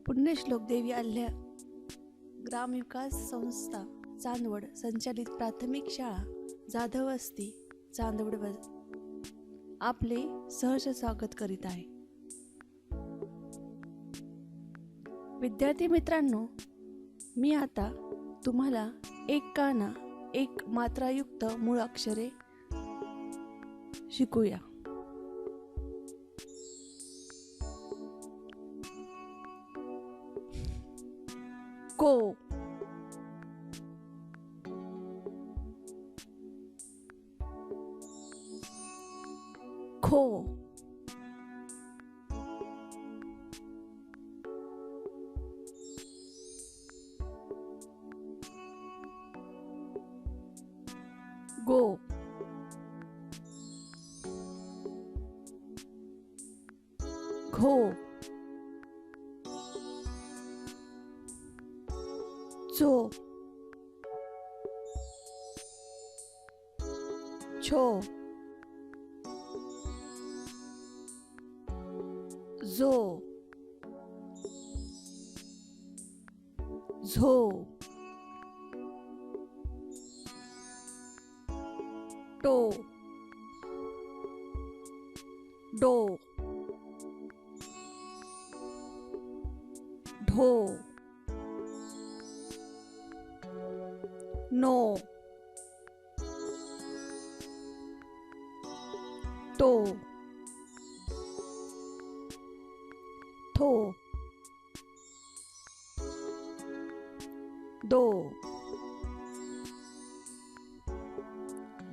पुण्यश्लोक देवी अल्ल्या ग्रामविकास संस्था चांदवड संचालित प्राथमिक शाळा जाधव वस्ती चांदवड आपले सहर्ष स्वागत करीत आहे। विद्यार्थी मित्रांनो, मी आता तुम्हाला एक काना एक मात्रायुक्त मूळ अक्षरे शिकूया। को, खो, गो, घो, चो, छो, जो, झो, टो, डो, ढो, नो, टो, थो, दो,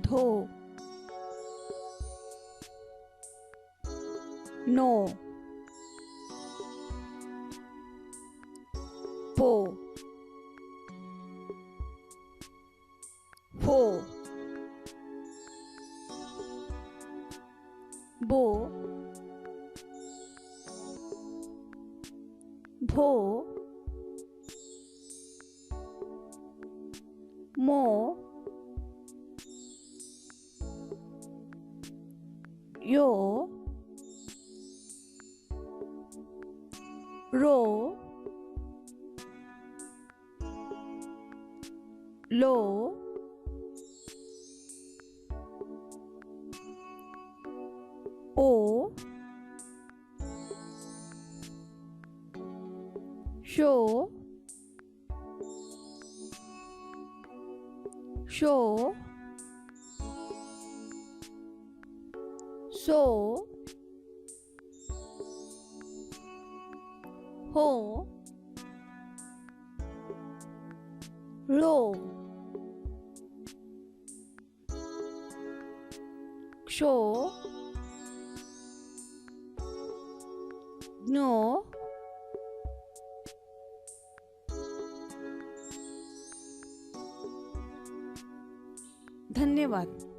धो, नो, पो, फो, बो, भो, मो, यो, रो, लो, ओ, शो, शो, सो, हो, लो, क्षो, ज्ञो, धन्यवाद।